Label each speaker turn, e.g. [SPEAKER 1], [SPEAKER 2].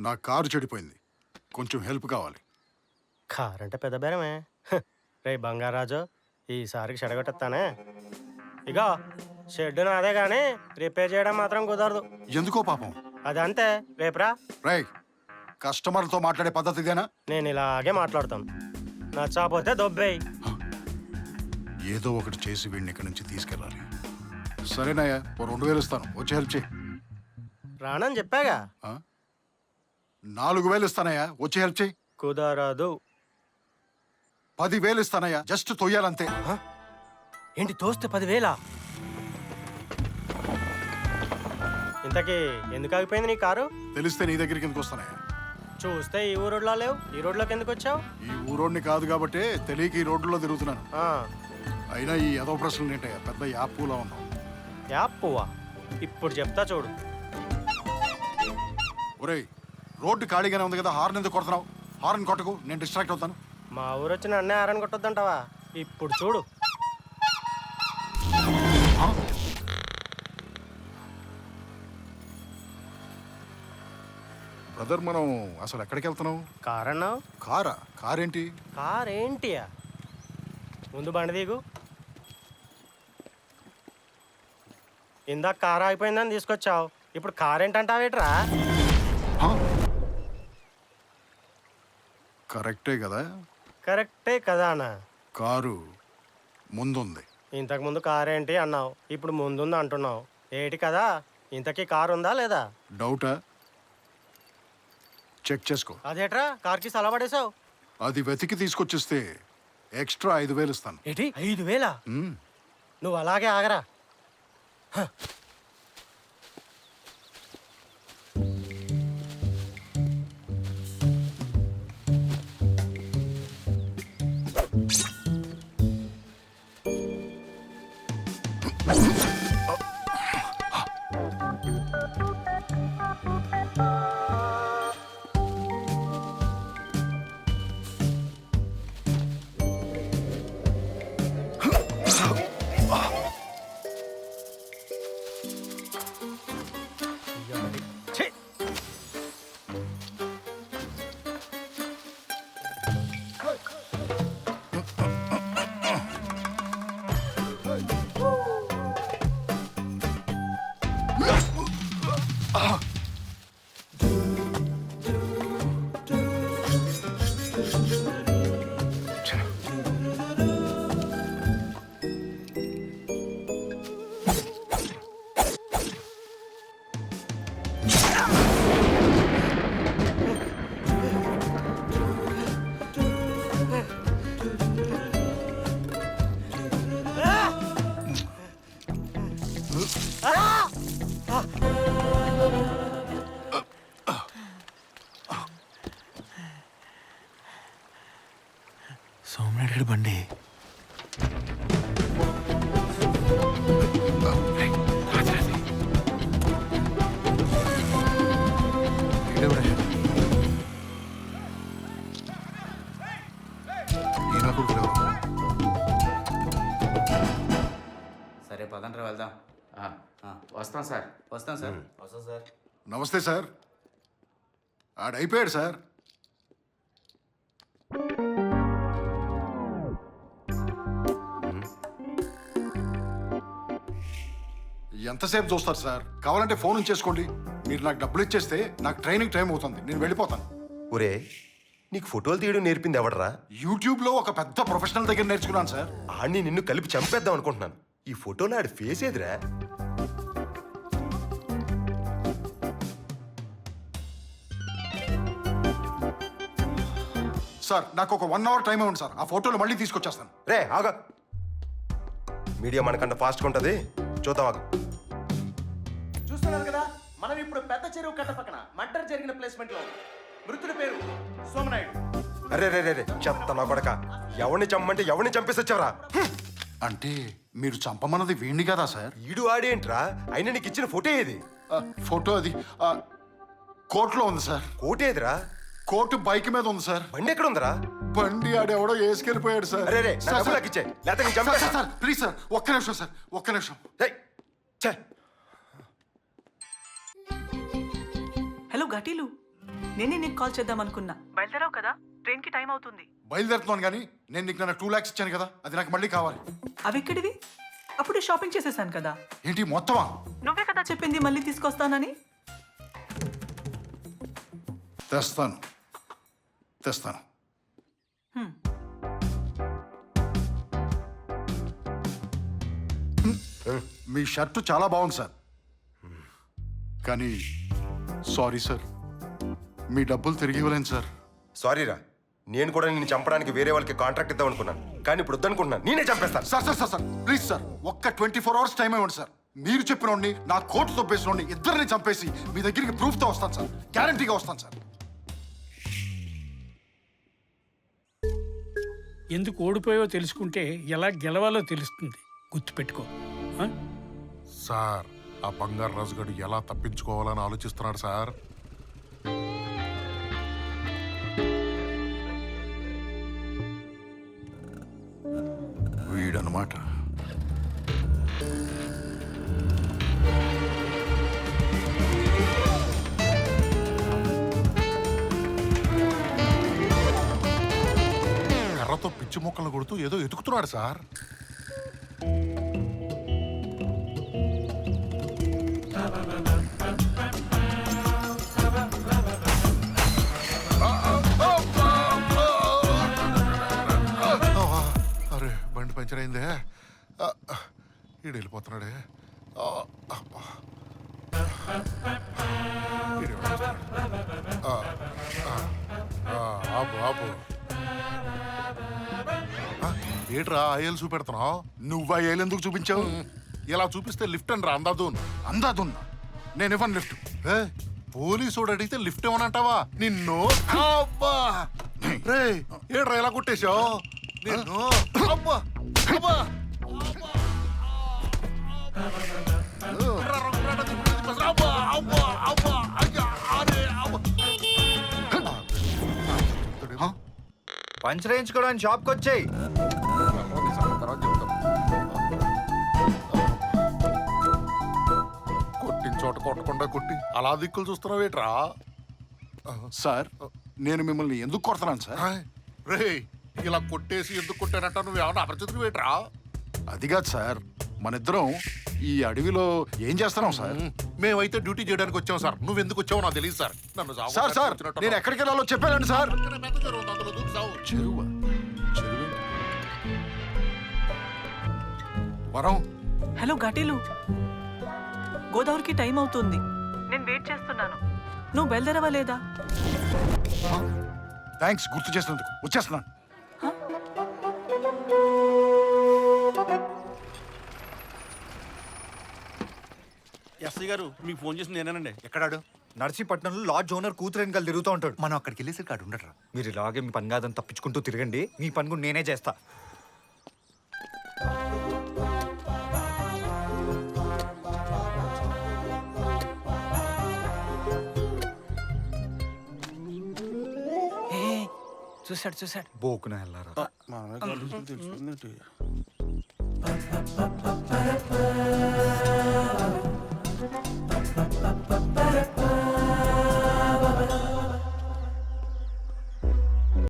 [SPEAKER 1] నా కారు చెడిపోయింది, కొంచెం హెల్ప్ కావాలి.
[SPEAKER 2] కార్ అంటే పెద్ద బేరమే. రే బంగారాజు, ఈసారికి చెడగొట్టేస్తానే. ఇగో షెడ్ నాదే కానీ రిపేర్ చేయడం మాత్రం కుదరదు.
[SPEAKER 1] ఎందుకో పాపం.
[SPEAKER 2] అదంతే, రేపురా.
[SPEAKER 1] రై, కస్టమర్లతో మాట్లాడే పద్ధతి ఇదేనా?
[SPEAKER 2] నేను ఇలాగే మాట్లాడతాను. నచ్చకపోతే దొబ్బేయి.
[SPEAKER 1] ఏదో ఒకటి చేసి వీడిని ఇక్కడి నుంచి తీసుకెళ్ళాలి. సరేనాయ్యా, ఓ 2000 ఇస్తాను, వచ్చి హెల్ప్ చేయి.
[SPEAKER 2] రానని చెప్పాగా.
[SPEAKER 1] 4000 ఇస్తానయ్యా, వచ్చి హెల్ప్ చేయి.
[SPEAKER 2] కుదరదు.
[SPEAKER 1] 10,000 ఇస్తానయ్యా, జస్ట్ తొయ్యాలంతే.
[SPEAKER 2] ఏంటి తోస్తే 10,000? ఇంతకీ ఎందుకు ఆగిపోయింది నీ కారు?
[SPEAKER 1] తెలిస్తే నీ దగ్గరికి ఎందుకు వస్తానయ్యా?
[SPEAKER 2] చూస్తే ఈ ఊరోడ్లో లేవు, ఈ రోడ్లోకి ఎందుకు వచ్చావు?
[SPEAKER 1] ఈ ఊరోడిని కాదు కాబట్టి తెలియక ఈ రోడ్లలో తిరుగుతున్నాను. అయినా ఈ ఎదో ప్రశ్నలు ఏంటయ్యా, పెద్ద యాప్లా ఉన్నావు.
[SPEAKER 2] యాప్ పువ్వా? ఇప్పుడు చెప్తా చూడు.
[SPEAKER 1] ఒరేయ్, రోడ్డు ఖాళీగానే ఉంది కదా, హార్న్ ఎందుకు కొడుతున్నావు? హార్న్ కొట్టకు, నేను డిస్ట్రాక్ట్ అవుతాను.
[SPEAKER 2] మా ఊరు వచ్చిన అన్నే ఆరని కొట్టొద్దంటావా? ఇప్పుడు చూడు.
[SPEAKER 1] బ్రదర్, మనం అసలు ఎక్కడికి వెళ్తున్నాం?
[SPEAKER 2] కార్ అన్నావు?
[SPEAKER 1] కారా? కారేంటి?
[SPEAKER 2] కార్ ఏంటియా? ముందు బండి దిగు. ఇందాక కార్ ఆగిపోయిందని తీసుకొచ్చావు, ఇప్పుడు కార్ ఏంటంటావేట్రా?
[SPEAKER 1] కరెక్టే కదా?
[SPEAKER 2] కరెక్టే కదా అన్న.
[SPEAKER 1] కారు ముందుంది.
[SPEAKER 2] ఇంతకు ముందు కార్ ఏంటి అన్నావు, ఇప్పుడు ముందుంది అంటున్నావు. ఏటి కదా? ఇంతకీ కార్ ఉందా లేదా?
[SPEAKER 1] డౌటా? చెక్ చేసుకో.
[SPEAKER 2] అదేట్రా కార్కి సలబడేసావు?
[SPEAKER 1] అది వెతికి తీసుకొచ్చిస్తే ఎక్స్ట్రా 5,000 ఇస్తాను.
[SPEAKER 2] ఏంటి 5,000? నువ్వు అలాగే ఆగరా.
[SPEAKER 3] సోమనాయుడు బండి.
[SPEAKER 4] సరే పదండ్రా వెళ్దాం.
[SPEAKER 5] వస్తాం సార్.
[SPEAKER 4] వస్తాం సార్. వస్తాం సార్.
[SPEAKER 1] నమస్తే సార్. ఆడైపోయాడు సార్. ఎంతసేపు చూస్తారు సార్? కావాలంటే ఫోన్ చేసుకోండి. మీరు నాకు డబ్బులు ఇచ్చేస్తే నాకు ట్రైనింగ్ టైం అవుతుంది, నేను వెళ్ళిపోతాను.
[SPEAKER 3] ఒరే, నీకు ఫోటోలు తీయడం నేర్పింది ఎవడరా?
[SPEAKER 1] యూట్యూబ్లో ఒక పెద్ద ప్రొఫెషనల్ దగ్గర నేర్చుకున్నాను సార్.
[SPEAKER 3] ఆడిని నిన్ను కలిపి చంపేద్దాం అనుకుంటున్నాను. ఈ ఫోటోలో ఆడి ఫేస్ ఏదిరా?
[SPEAKER 1] సార్, నాకు ఒక 1 అవర్ టైం ఇవ్వండి సార్, ఆ ఫోటోలు మళ్ళీ తీసుకొచ్చేస్తాను.
[SPEAKER 3] రే ఆగా, మీడియా మనకన్నా ఫాస్ట్గా ఉంటుంది, చూద్దాం ఆగా.
[SPEAKER 6] చూస్తున్నారు కదా, మనం ఇప్పుడు పెద్ద చెరువు కట్ట పక్కన మర్డర్ జరిగిన ప్లేస్మెంట్ లో మృతుడి పేరు సోమనాయుడు.
[SPEAKER 3] అరే రే రే రే, చెత్త నా కొడక, ఎవరిని చంపమంటే ఎవరిని చంపేసి వచ్చావరా?
[SPEAKER 1] అంటే మీరు చంపమన్నది వీణ్ణి కదా సార్?
[SPEAKER 3] ఈడు ఆడేంట్రా? అయినా నీకు ఇచ్చిన ఫోటో ఏది?
[SPEAKER 1] ఫోటో అది కోర్టులో ఉంది సార్.
[SPEAKER 3] కోట్ ఏదిరా?
[SPEAKER 1] కోర్టు బైక్ మీద ఉంది సార్.
[SPEAKER 3] బండి ఎక్కడ ఉందరా?
[SPEAKER 1] బండి ఆడెవడో వేసుకెళ్ళిపోయాడు సార్.
[SPEAKER 3] అరే రే, నా డబ్బులు నాకు ఇచ్చే, లేకపోతే నేను చంపేస్తా.
[SPEAKER 1] సార్ ప్లీజ్ సార్, ఒక్క నిమిషం సార్, ఒక్క నిమిషం.
[SPEAKER 7] హలో ఘటీలు, నేనే నీకు కాల్ చేద్దాం అనుకున్నా. బయలుదేరావు కదా, ట్రైన్ కి టైం అవుతుంది.
[SPEAKER 1] బయలుదేరుతున్నాను కానీ నేను నీకు నన్ను 2 lakhs ఇచ్చాను కదా, అది నాకు మళ్ళీ కావాలి.
[SPEAKER 7] అవి ఎక్కడివి? అప్పుడే షాపింగ్ చేసేసాను కదా.
[SPEAKER 1] ఏంటి మొత్తమా?
[SPEAKER 7] నువ్వే కదా చెప్పింది మళ్ళీ తీసుకొస్తానని.
[SPEAKER 1] తెస్తాను తెస్తాను.
[SPEAKER 7] హ్మ్.
[SPEAKER 1] మీ షర్టు చాలా బాగుంది సార్, కానీ సారీ సార్, మీ డబ్బులు తిరిగి ఇవ్వలేను సార్.
[SPEAKER 3] సారీరా, నేను కూడా నిన్ను చంపడానికి వేరే వాళ్ళకి కాంట్రాక్ట్ ఇద్దాం అనుకున్నాను, కానీ ఇప్పుడు వద్దనుకుంటున్నాను. నేనే చంపేస్తాను.
[SPEAKER 1] Sir sir sir sir please sir, ఒక్క 24 hours టైం ఇవ్వండి సార్. మీరు చెప్పినోడిని, నా కోర్టు తప్పేసినోడిని ఇద్దరిని చంపేసి మీ దగ్గరికి ప్రూఫ్తో వస్తాను సార్, గ్యారంటీగా వస్తాను సార్.
[SPEAKER 8] ఎందుకు ఓడిపోయో తెలుసుకుంటే ఎలా గెలవాలో తెలుస్తుంది. గుర్తుపెట్టుకో. ఆ?
[SPEAKER 9] సార్, ఆ బంగారు రాజుగాడు ఎలా తప్పించుకోవాలని ఆలోచిస్తున్నాడు సార్.
[SPEAKER 1] వీడనమాట.
[SPEAKER 9] కర్రతో పిచ్చి మొక్కలు కొడుతూ ఏదో ఎతుకుతున్నాడు సార్. అరే, బండి పంచర్ అయిందే. ఈడు వెళ్ళిపోతున్నాడే. అబ్బా. ఈడు వెళ్ళిపోతున్నాడు. ఆపు ఆపు. ఏట్రా ఏళ్ళు చూపెడుతున్నావు?
[SPEAKER 1] నువ్వు ఆ ఏలెందుకు చూపించావు?
[SPEAKER 9] ఇలా చూపిస్తే లిఫ్ట్ అని రా అందాదూన్.
[SPEAKER 1] అందాదున్నా నేను ఇవ్వను లిఫ్ట్.
[SPEAKER 9] పోలీసు అడిగితే లిఫ్ట్ ఏమనంటావా నిన్ను? అబ్బా రే, ఏట్రా ఇలా కొట్టేశావు నిన్ను? అబ్బా అబ్బా
[SPEAKER 4] పంచర్ వేయించుకోవడానికి షాప్కి వచ్చాయి.
[SPEAKER 9] కొట్టిన చోట కొట్టకుండా కొట్టి అలా దిక్కులు చూస్తున్నావు ఏట్రా?
[SPEAKER 1] సార్ నేను మిమ్మల్ని ఎందుకు కొడుతున్నాను సార్?
[SPEAKER 9] రే, ఇలా కొట్టేసి ఎందుకు కొట్టానంట? నువ్వు ఏమన్నా అపరిచితులు ఏట్రా?
[SPEAKER 1] అది కాదు సార్, మన ఇద్దరం ఈ అడవిలో ఏం చేస్తున్నాం సార్?
[SPEAKER 9] మేమైతే డ్యూటీ చేయడానికి వచ్చాం సార్. నువ్వు ఎందుకు వచ్చావో నాకు తెలియదు సార్. నన్ను సాగు
[SPEAKER 1] సార్ సార్
[SPEAKER 9] వచ్చినట్టు
[SPEAKER 1] నేను ఎక్కడికి వెళ్ళాలో చెప్పానండి సార్.
[SPEAKER 9] పెద్ద చెరువు ఉంది, అందులో దూకి సావు.
[SPEAKER 1] చెరువా? చెరువు వరం.
[SPEAKER 7] హలో ఘాటీలు, గోదావరికి టైం అవుతుంది. నేను వెయిట్ చేస్తున్నాను. నువ్వు బయలుదేరవా లేదా?
[SPEAKER 1] థ్యాంక్స్ గుర్తు చేసినందుకు. వచ్చేస్తున్నాను.
[SPEAKER 10] ఎస్ఐ గారు మీకు ఫోన్ చేసి నేనేనండి.
[SPEAKER 4] ఎక్కడాడు? నర్సీపట్నంలో లాడ్జ్ ఓనర్ కూతురు వెనకాల తిరుగుతూ ఉంటాడు.
[SPEAKER 6] మనం అక్కడికి వెళ్ళేసరికి అడు ఉండరా.
[SPEAKER 4] మీరు ఇలాగే మీ పని కాదని తప్పించుకుంటూ తిరగండి. మీ పని కూడా నేనే చేస్తా.
[SPEAKER 6] చూసాడు
[SPEAKER 4] బోకున వెళ్ళారా?